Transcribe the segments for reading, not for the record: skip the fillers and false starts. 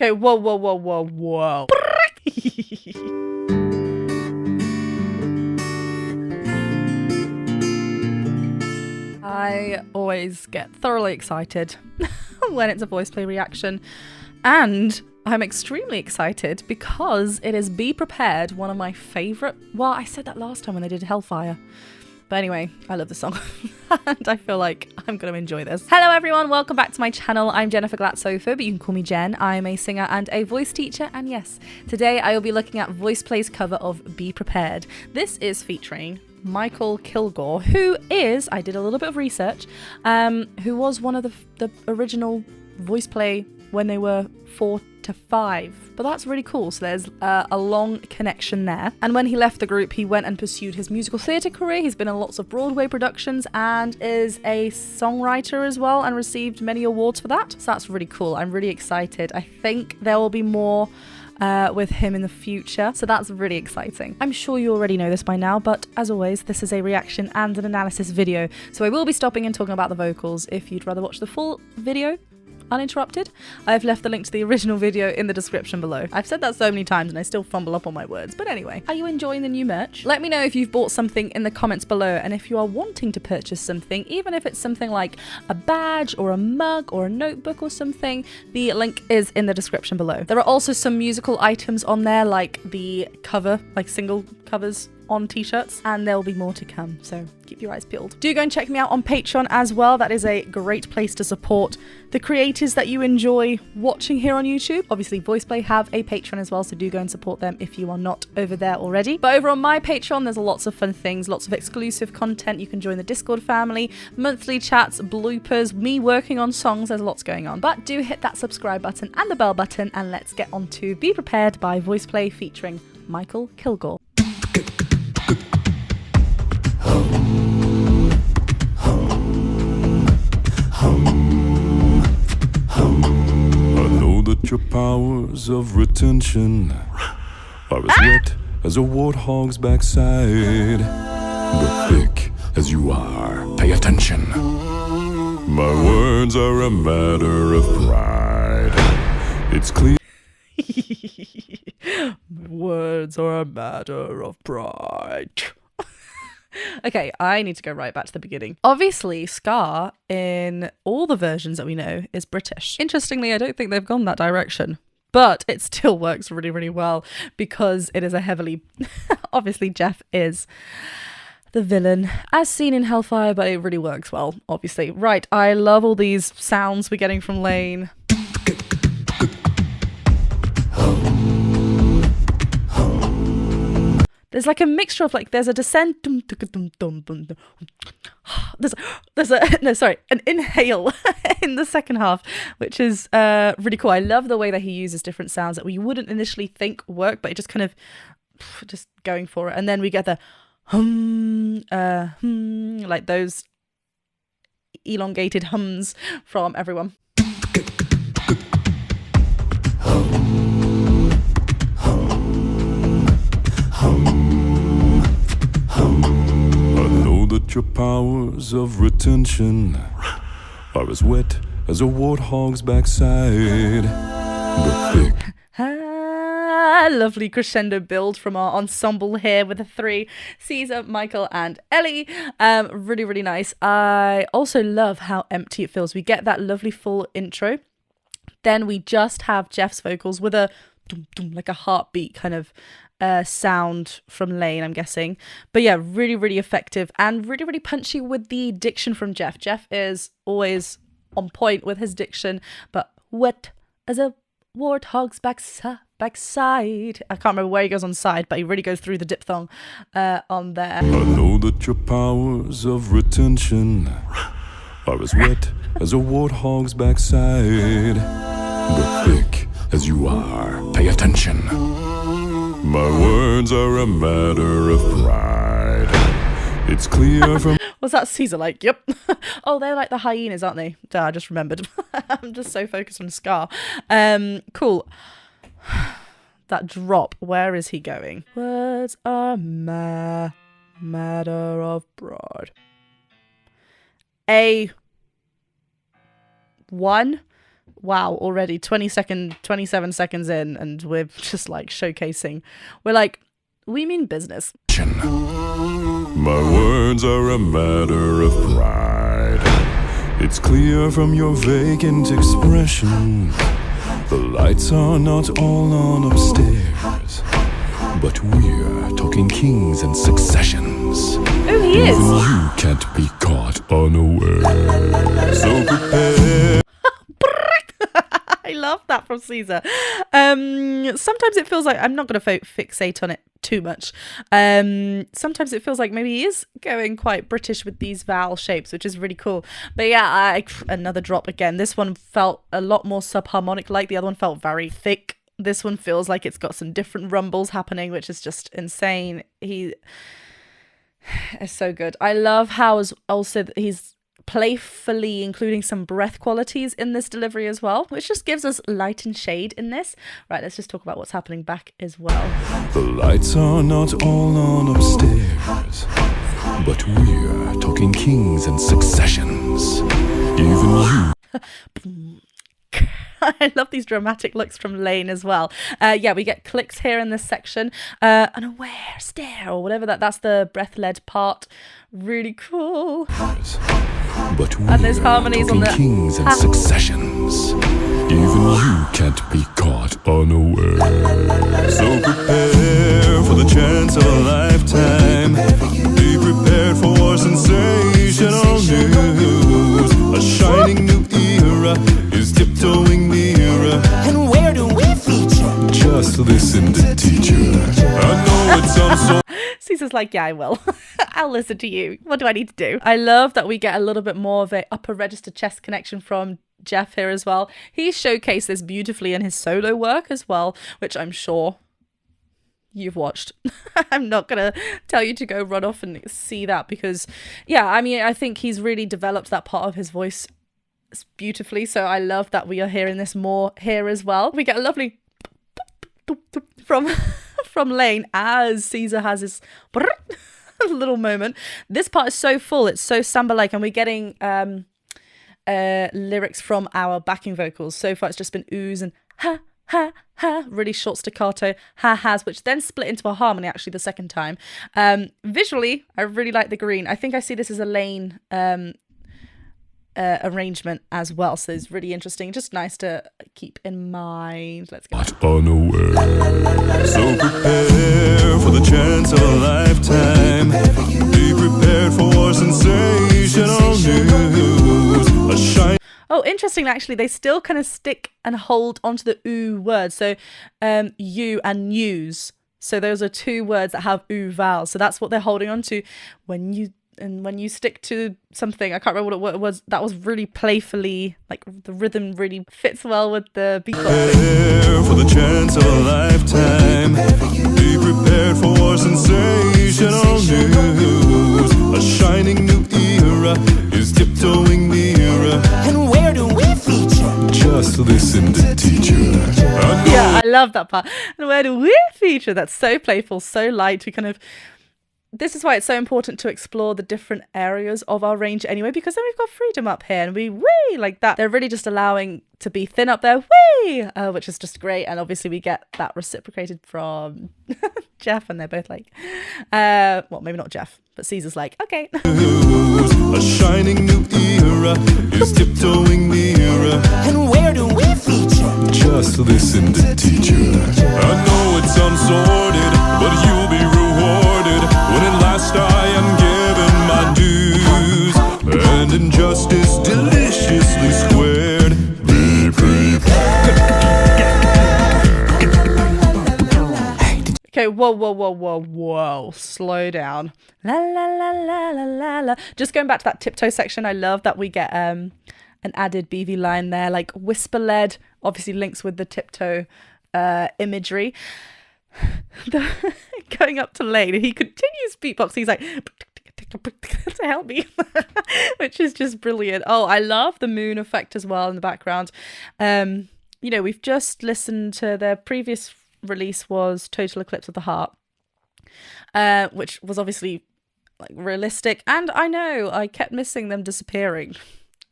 Okay, whoa, whoa, whoa, whoa, whoa. I always get thoroughly excited when it's a VoicePlay reaction, and I'm extremely excited because it is Be Prepared, one of my favourite. Well, I said that last time when they did Hellfire. But anyway, I love the song and I feel like I'm going to enjoy this. Hello everyone, welcome back to my channel. I'm Jennifer Glatzhofer, but you can call me Jen. I'm a singer and a voice teacher, and yes, today I will be looking at VoicePlay's cover of Be Prepared. This is featuring Mykal Kilgore, who is, I did a little bit of research, who was one of the original VoicePlay when they were 4 to 5. But that's really cool. So there's a long connection there. And when he left the group, he went and pursued his musical theatre career. He's been in lots of Broadway productions and is a songwriter as well and received many awards for that. So that's really cool. I'm really excited. I think there will be more with him in the future, so that's really exciting. I'm sure you already know this by now, but as always, this is a reaction and an analysis video, so I will be stopping and talking about the vocals. If you'd rather watch the full video uninterrupted, I've left the link to the original video in the description below. I've said that so many times and I still fumble up on my words, but anyway. Are you enjoying the new merch? Let me know if you've bought something in the comments below, and if you are wanting to purchase something, even if it's something like a badge or a mug or a notebook or something, the link is in the description below. There are also some musical items on there, like the cover, like single covers on t-shirts, and there will be more to come, so keep your eyes peeled. Do go and check me out on Patreon as well. That is a great place to support the creators that you enjoy watching here on YouTube. Obviously, VoicePlay have a Patreon as well, so do go and support them if you are not over there already. But over on my Patreon, there's lots of fun things, lots of exclusive content. You can join the Discord family, monthly chats, bloopers, me working on songs. There's lots going on. But do hit that subscribe button and the bell button, and let's get on to Be Prepared by VoicePlay featuring Mykal Kilgore. Your powers of retention are as wet as a warthog's backside, but thick as you are. Pay attention. My words are a matter of pride. It's clear. Words are a matter of pride. Okay, I need to go right back to the beginning. Obviously, Scar, in all the versions that we know, is British. Interestingly, I don't think they've gone that direction, but it still works really, really well because it is a heavily... Obviously, Jeff is the villain, as seen in Hellfire, but it really works well, obviously. Right, I love all these sounds we're getting from Lane. There's like a mixture of like, there's a descent, there's an inhale in the second half, which is really cool. I love the way that he uses different sounds that we wouldn't initially think work, but it just kind of just going for it. And then we get the like those elongated hums from everyone. Your powers of retention are as wet as a warthog's backside, but thick. Lovely crescendo build from our ensemble here with the three, Caesar, Mykal, and Ellie. Really, really nice. I also love how empty it feels. We get that lovely full intro. Then we just have Jeff's vocals with a like a heartbeat kind of sound from Lane, I'm guessing. But yeah, really, really effective and really, really punchy with the diction from Jeff. Jeff is always on point with his diction, but wet as a warthog's backside. I can't remember where he goes on side, but he really goes through the diphthong on there. I know that your powers of retention are as wet as a warthog's backside, but thick as you are. Pay attention. My words are a matter of pride. It's clear from... Was that Caesar like? Yep. Oh, they're like the hyenas, aren't they? Duh, I just remembered. I'm just so focused on Scar. Cool. That drop. Where is he going? Words are matter of pride. A 1 wow, already 27 seconds in, and we're just like showcasing. We're like, we mean business. My words are a matter of pride. It's clear from your vacant expression. The lights are not all on upstairs, but we're talking kings and successions. Oh, he is. Even you can't be caught unaware. So prepare. I love that from Caesar. Sometimes it feels like, I'm not going to fixate on it too much. Sometimes it feels like maybe he is going quite British with these vowel shapes, which is really cool. But yeah, another drop again. This one felt a lot more subharmonic, like the other one felt very thick. This one feels like it's got some different rumbles happening, which is just insane. He is so good. I love how also he's playfully including some breath qualities in this delivery as well, which just gives us light and shade in this. Right, let's just talk about what's happening back as well. The lights are not all on upstairs, but we're talking kings and successions. Even you. I love these dramatic looks from Lane as well. Yeah, we get clicks here in this section. Unaware, stare, or whatever that's the breath-led part. Really cool. But and there's harmonies on the kings and successions. Even you can't be caught unaware. So prepare for the chance of a lifetime. Be prepared for sensational news. A shining new era is tiptoeing nearer. And where do we feature? Just listen to teacher. I know it sounds so. Caesar's like, yeah, I will. I'll listen to you. What do I need to do? I love that we get a little bit more of a upper register chest connection from Jeff here as well. He showcased this beautifully in his solo work as well, which I'm sure you've watched. I'm not gonna tell you to go run off and see that because, yeah, I mean, I think he's really developed that part of his voice beautifully. So I love that we are hearing this more here as well. We get a lovely from Lane as Caesar has his little moment. This part is so full, it's so samba-like, and we're getting lyrics from our backing vocals. So far it's just been oohs and ha ha ha, really short staccato ha-has, which then split into a harmony actually the second time. Visually, I really like the green. I think I see this as a Lane arrangement as well, so it's really interesting, just nice to keep in mind. Let's go. Unaware. So prepare for the chance of a lifetime. Be prepared for sensational news. A shine. Oh, interesting, actually, they still kind of stick and hold onto the ooh word. So you and news, so those are two words that have ooh vowels, so that's what they're holding on to when you stick to something. I can't remember what it was. That was really playfully, like the rhythm really fits well with the beatbox. Prepare for the chance of a lifetime. Be prepared for sensational news. A shining new era is tiptoeing nearer. And where do we feature? Just listen to teacher. Yeah, I love that part. And where do we feature? That's so playful, so light. We kind of. This is why it's so important to explore the different areas of our range anyway, because then we've got freedom up here and we wee like that. They're really just allowing to be thin up there, wee, which is just great. And obviously we get that reciprocated from Jeff, and they're both like, well, maybe not Jeff, but Caesar's like, okay. A shining new era is tiptoeing nearer. And where do we feature? Just listen to teacher. I know it sounds sordid, but you'll be rewarded when at last I am given my dues, and injustice deliciously squared. Be prepared. Okay, whoa, slow down. La la la la la la la. Just going back to that tiptoe section, I love that we get an added BV line there, like whisper led, obviously links with the tiptoe imagery. Going up to Lane, and he continues beatbox. He's like to help me, which is just brilliant. Oh, I love the moon effect as well in the background. You know, we've just listened to their previous release was Total Eclipse of the Heart, which was obviously like realistic, and I know I kept missing them disappearing.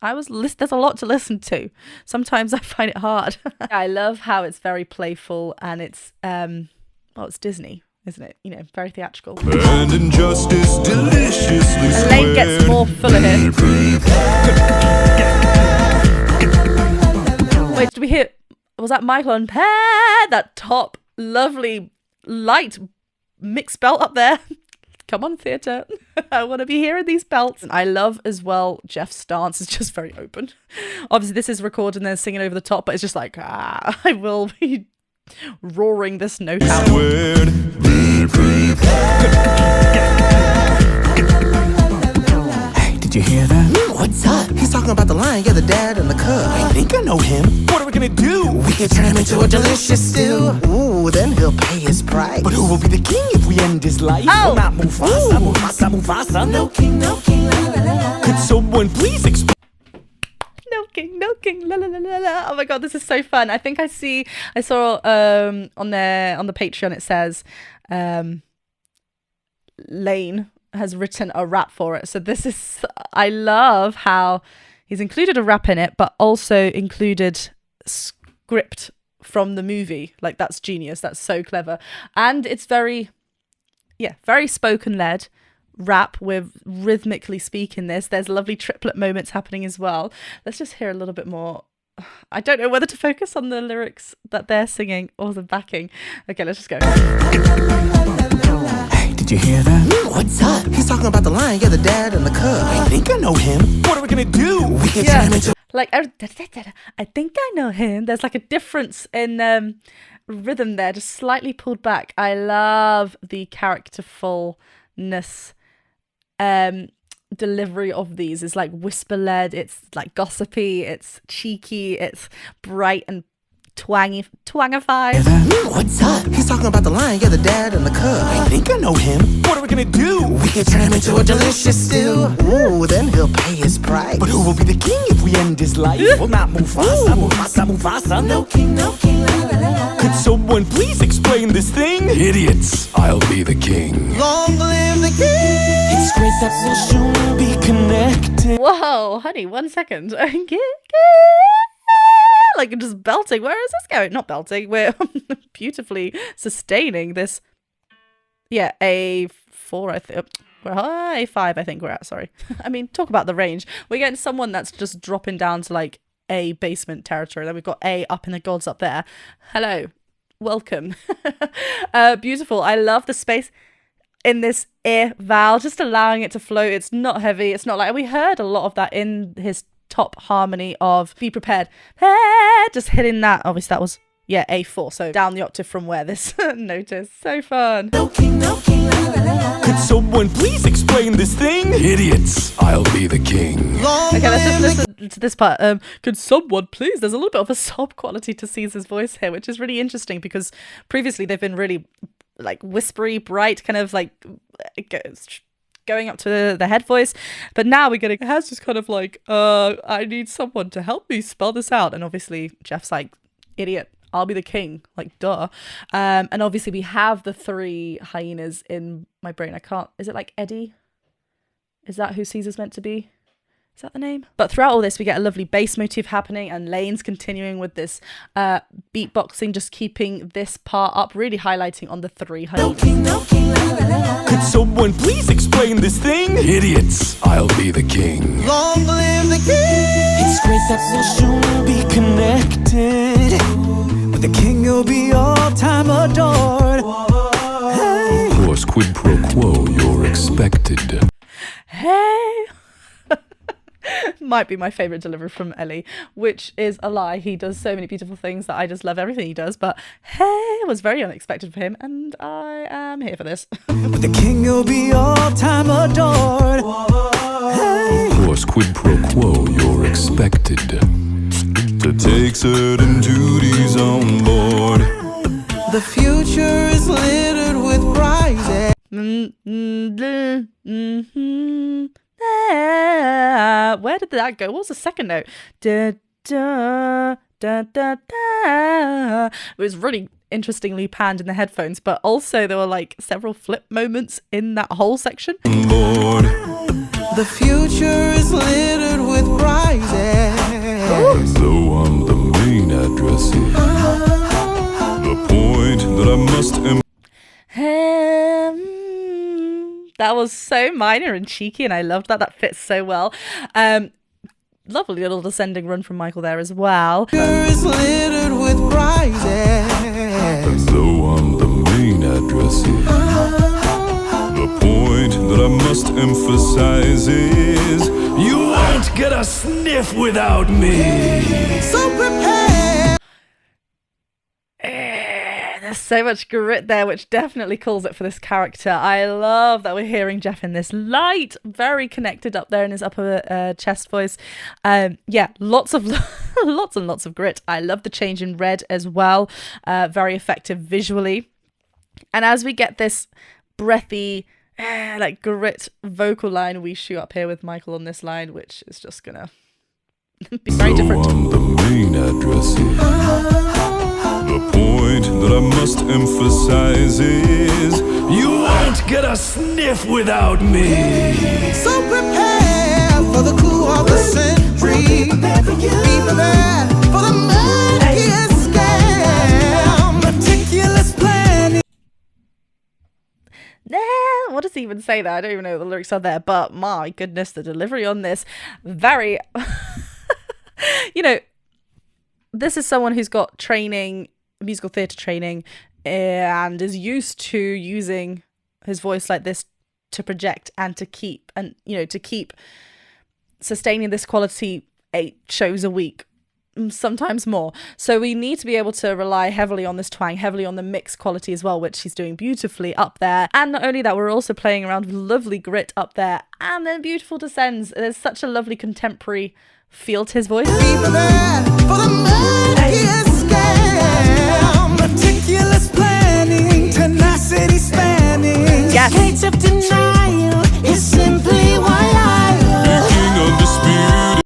There's a lot to listen to. Sometimes I find it hard. I love how it's very playful and it's it's Disney, isn't it? You know, very theatrical. And injustice deliciously Elaine gets more fuller here. Wait, did we hear? Was that Mykal and Pear? That top, lovely, light mixed belt up there. Come on, theatre. I want to be hearing these belts. And I love as well, Jeff's stance is just very open. Obviously, this is recorded and they're singing over the top, but it's just like, I will be roaring this note out. Hey, did you hear that? What's up? He's talking about the lion, yeah, the dad and the cub. I think I know him. What are we gonna do? We can turn him into a delicious stew. Ooh, then he'll pay his price. But who will be the king if we end his life? Oh, not Mufasa, Mufasa, Mufasa. No king, la la la. Could someone please explain? No king, la la la la la. Oh my god, this is so fun. I think I saw on the Patreon it says Lane has written a rap for it. So I love how he's included a rap in it, but also included script from the movie. Like, that's genius. That's so clever. And it's very spoken led rap with rhythmically speaking this. There's lovely triplet moments happening as well. Let's just hear a little bit more. I don't know whether to focus on the lyrics that they're singing or the backing. Okay, let's just go. Hey, did you hear that? What's up? He's talking about the lion, yeah, the dad and the cub. I think I know him. What are we gonna do? We can turn him into like, I think I know him. There's like a difference in rhythm there, just slightly pulled back. I love the characterfulness delivery of these. It's like whisper led, it's like gossipy, it's cheeky, it's bright and twangified. What's up? He's talking about the lion, yeah, the dad and the cub. I think I know him. What are we gonna do? We can turn him into a delicious stew. Ooh, then he'll pay his price. But who will be the king if we end his life? Well, not Mufasa, Mufasa, Mufasa. No king, la la la. Could someone please explain this thing? Idiots, I'll be the king. Long live the king. It's great that we'll soon be connected. Whoa, honey, 1 second. Like, just belting. Where is this going? Not belting. We're beautifully sustaining this. Yeah, A4, I think. A5, I think we're at. Sorry. I mean, talk about the range. We're getting someone that's just dropping down to like A basement territory. Then we've got A up in the gods up there. Hello. Welcome. Beautiful. I love the space in this air vowel, just allowing it to flow. It's not heavy. It's not like, we heard a lot of that in his top harmony of Be Prepared. Just hitting that. Obviously that was A4, so down the octave from where this note is. So fun. No king, la la la. Could someone please explain this thing? Idiots, I'll be the king. Okay, let's just listen to this part. Could someone please? There's a little bit of a sob quality to Caesar's voice here, which is really interesting because previously they've been really like whispery, bright, kind of like going up to the head voice, but now it has just kind of like, I need someone to help me spell this out. And obviously Jeff's like, idiot, I'll be the king, like, duh. And obviously we have the 3 hyenas in my brain. Is it like Eddie? Is that who Caesar's meant to be? Is that the name? But throughout all this, we get a lovely bass motif happening, and Lane's continuing with this beatboxing, just keeping this part up, really highlighting on the 3 hyenas. Could someone please explain this thing? Idiots, I'll be the king. Long live the king. It's great that we'll soon be connected. With the king you'll be all time adored. Hey. Of course, quid pro quo, you're expected. Hey. Might be my favorite delivery from Ellie, which is a lie. He does so many beautiful things that I just love everything he does, but hey, was very unexpected for him, and I am here for this. With the king you'll be all time adored. Hey. Of course, quid pro quo, you're expected to take certain duties on board. The future is littered with prizes. Where did that go? What was the second note? Da, da, da, da, da. It was really interestingly panned in the headphones, but also there were like several flip moments in that whole section. Lord. The future is littered with prizes. And though I'm the main address here, the point that I must That was so minor and cheeky, and I loved that. That fits so well. Lovely little descending run from Mykal there as well. Is littered with prizes. And though I'm the main address here, the point that I must emphasize is you won't get a sniff without me. So prepare. There's so much grit there, which definitely calls it for this character. I love that we're hearing Jeff in this light, very connected up there in his upper chest voice. Yeah, lots and lots of grit. I love the change in red as well. Very effective visually. And as we get this breathy, like grit vocal line, we shoot up here with Mykal on this line, which is just gonna be very different. So I'm the main address here. The point that I must emphasize is you won't get a sniff without me. So prepare for the coup of the century. Be prepared for the murkiest scam. Meticulous planning. What does he even say there? I don't even know what the lyrics are there, but my goodness, the delivery on this, very, you know, this is someone who's got training, musical theatre training, and is used to using his voice like this to project and to keep sustaining this quality 8 shows a week, sometimes more. So we need to be able to rely heavily on this twang, heavily on the mix quality as well, which he's doing beautifully up there. And not only that, we're also playing around with lovely grit up there, and then beautiful descends. There's such a lovely contemporary feel to his voice. Be prepared for the murkiest scam. Meticulous planning, tenacity spanning. Yes. Gates of denial is simply wild. King undisputed.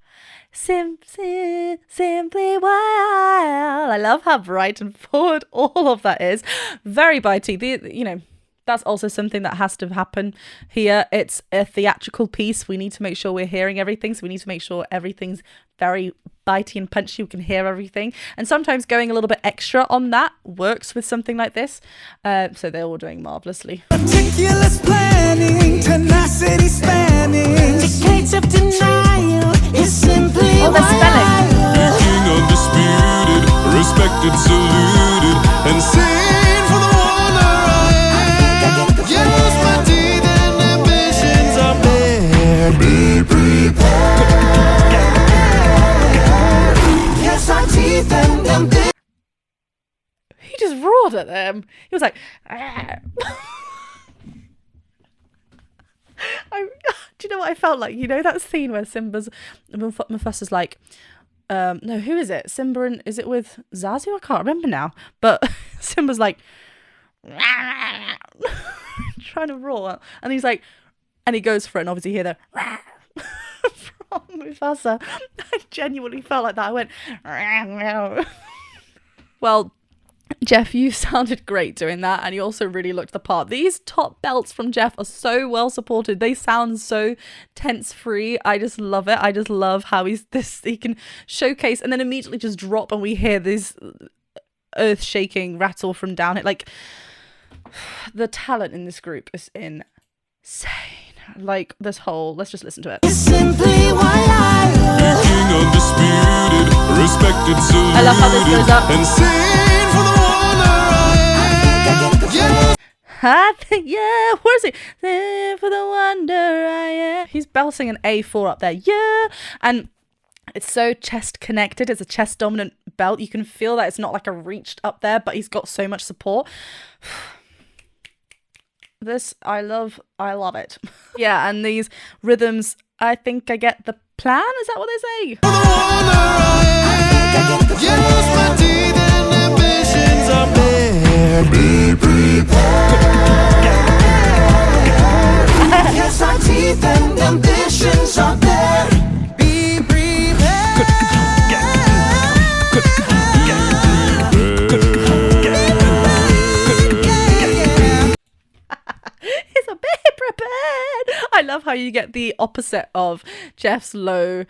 Simply wild. I love how bright and forward all of that is. Very bitey. That's also something that has to happen here. It's a theatrical piece. We need to make sure we're hearing everything. So we need to make sure everything's very bitey and punchy. We can hear everything. And sometimes going a little bit extra on that works with something like this. So they're all doing marvelously. Meticulous planning, tenacity spanning. Decades of denial is simply Oh, they're spelling. King undisputed, respected, saluted, and seen for the wonder I am. Use my teeth and ambitions are bared. Be prepared. Yes, our teeth and ambitions. He just roared at them. He was like, "Ah." Do you know what I felt like? You know that scene where Mufasa's like, no, who is it? Simba and, is it with Zazu? I can't remember now. But Simba's like, trying to roar. And he's like, and he goes for it, and obviously you hear the from Mufasa. I genuinely felt like that. I went, well, Jeff, you sounded great doing that, and you also really looked the part. These top belts from Jeff are so well supported. They sound so tense free. I just love it. I just love how he can showcase and then immediately just drop, and we hear this earth shaking rattle from down it. Like, the talent in this group is insane. Like, this whole, let's just listen to it. Simply wild. King undisputed, respected, saluted, I love how this goes up. and seen for the wonder I am. Yeah, where is he? There for the wonder I am. He's belting an A4 up there. Yeah. And it's so chest connected. It's a chest dominant belt. You can feel that it's not like a reached up there, but he's got so much support. This, I love it. Yeah, and these rhythms, I think I get the plan. Is that what they say? Yes, my teeth and ambitions are bared. Be prepared. Yes, our teeth and ambitions are bared. Be prepared. He's a bit prepared. I love how you get the opposite of Jeff's low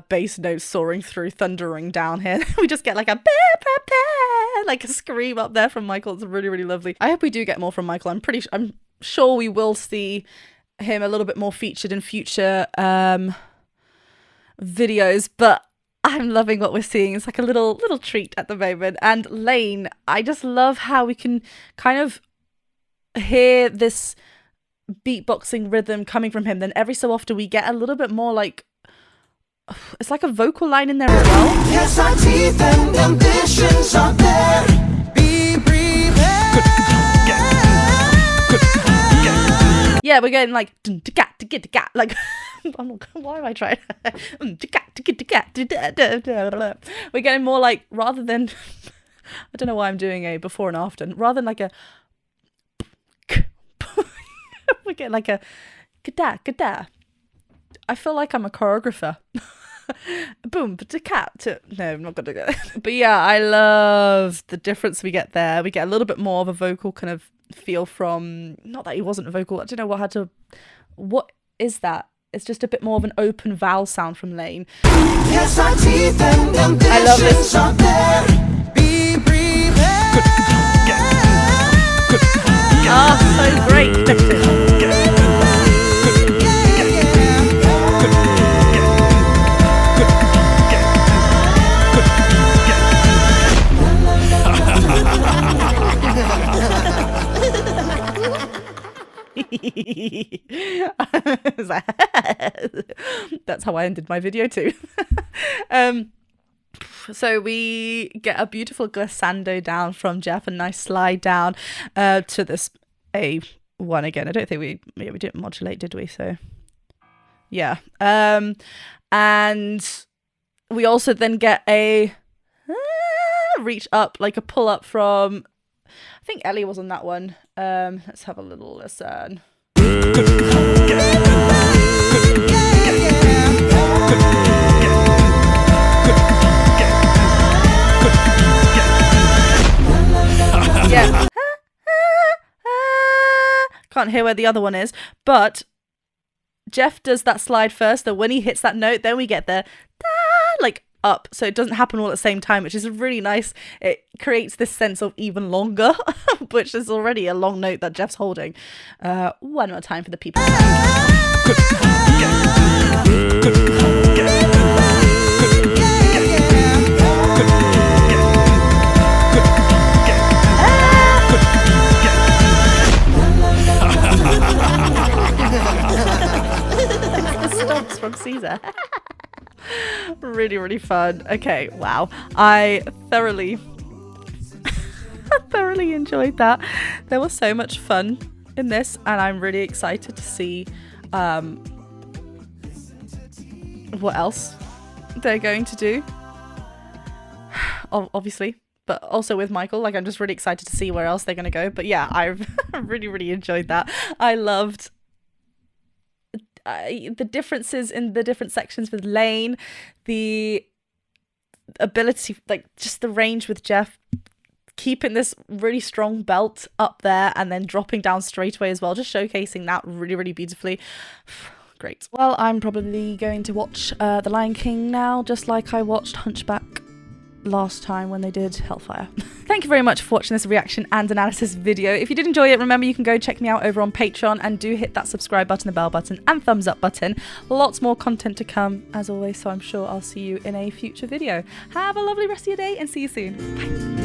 bass notes soaring through, thundering down here. We just get like a like a scream up there from Mykal. It's really, really lovely. I hope we do get more from Mykal. I'm sure we will see him a little bit more featured in future videos, but I'm loving what we're seeing. It's like a little treat at the moment. And Lane, I just love how we can kind of hear this beatboxing rhythm coming from him. Then every so often we get a little bit more like, it's like a vocal line in there as well. Yes, our teeth and ambitions are there. Be prepared. Yeah, we're getting like like I'm not, why am I trying? We're getting more like, rather than I don't know why I'm doing a before and after, rather than like a we get like a gada. I feel like I'm a choreographer. Boom, no, I'm not gonna go. But yeah, I love the difference we get there. We get a little bit more of a vocal kind of feel from, not that he wasn't a vocal, I don't know what is that? It's just a bit more of an open vowel sound from Lane. Yes, our teeth and I love this. ambitions are there. Be prepared. Oh, so great. That's how I ended my video too. So we get a beautiful glissando down from Jeff, a nice slide down to this A1 again. I don't think we didn't modulate, did we? So yeah. And we also then get a reach up, like a pull up from, I think Ellie was on that one. Let's have a little listen. Yeah. Can't hear where the other one is, but Jeff does that slide first, then when he hits that note, then we get the like up, so it doesn't happen all at the same time, which is really nice. It creates this sense of even longer, which is already a long note that Jeff's holding. One more time for the people. It's the stomps from Caesar. Really, really fun. Okay, wow. I thoroughly enjoyed that. There was so much fun in this, and I'm really excited to see what else they're going to do. Obviously, but also with Mykal, like, I'm just really excited to see where else they're going to go. But yeah, I've really, really enjoyed that. I loved the differences in the different sections with Lane, the ability, like just the range with Jeff, keeping this really strong belt up there and then dropping down straight away as well, just showcasing that really, really beautifully. Great. Well, I'm probably going to watch The Lion King now, just like I watched Hunchback last time when they did Hellfire. Thank you very much for watching this reaction and analysis video. If you did enjoy it, remember you can go check me out over on Patreon, and do hit that subscribe button, the bell button and thumbs up button. Lots more content to come as always, so I'm sure I'll see you in a future video. Have a lovely rest of your day and see you soon. Bye.